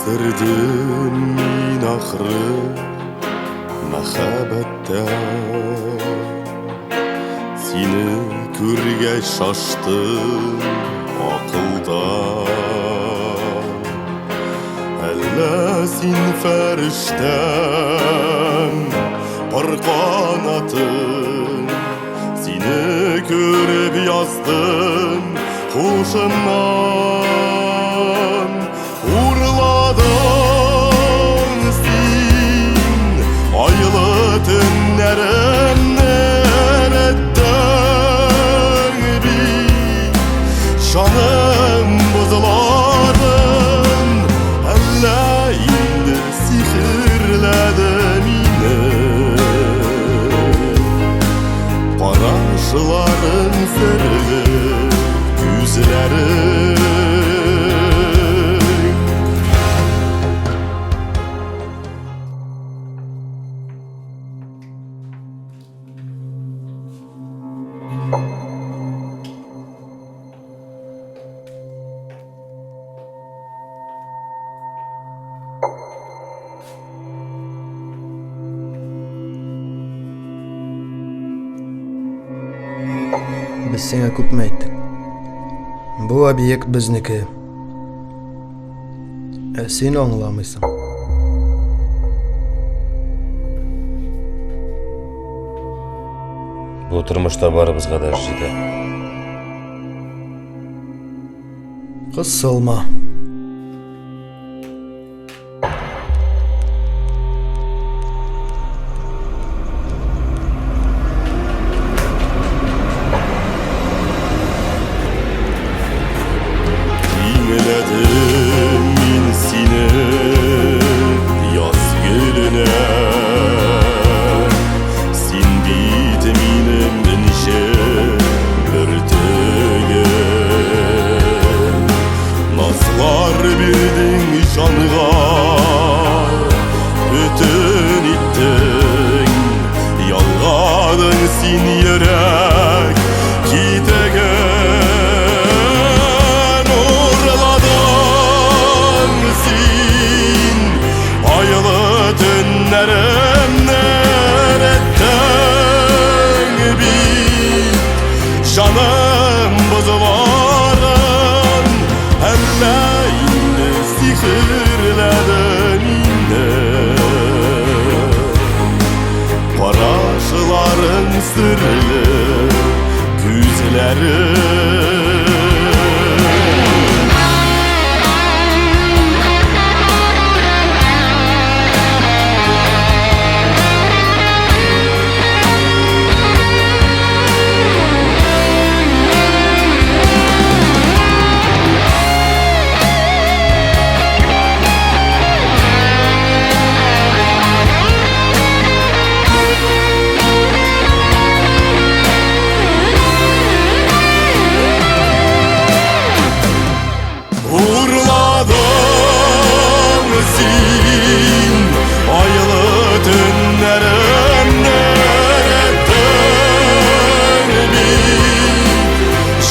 Sırdım min ahırı mehabetten Seni körge şaştım akıldan Elle sin feriştem par kanatın Seni körüp yazdım hoşumdan Urladın sin aylı tünlerim neretten bir şanım bozuladın Elle indir sihirledin yine Paraşıların sırlı yüzlerin Biz seni kutmaydık. Bu obyekt bizniki. Sen anlamıyorsun. Bu turmuşda barımızga da jide. Kısılma. Dinledim min seni yaz geline Sin bit minim inşe örtege Nazlar birdin şanğa ötün ittin Yalgadın sin yürek kitege Şanım bozuladın Elle indi sihirledin yine Paraşıların sırlı güzleri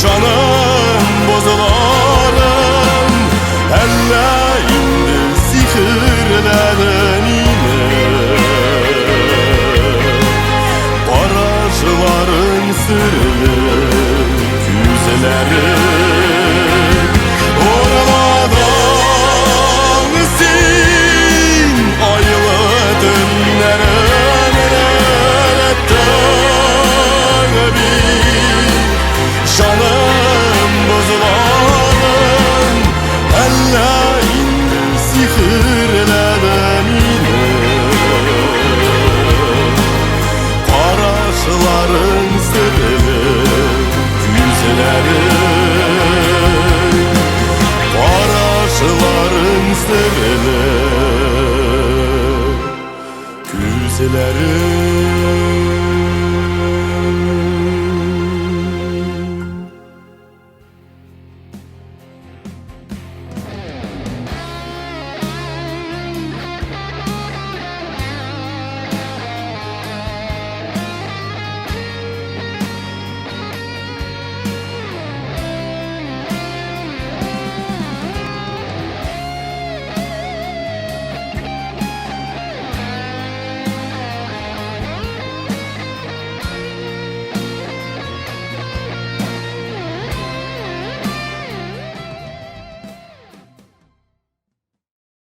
Şanım bozuladın Elle indi sihirledin yine Paraşıların sırlı güzleri Oralardan sin aylı dünlerin neretten bir Şanım bozuladın Elle indi sihirledin yine Paraşıların sırlı yüzleri Paraşıların sırlı yüzleri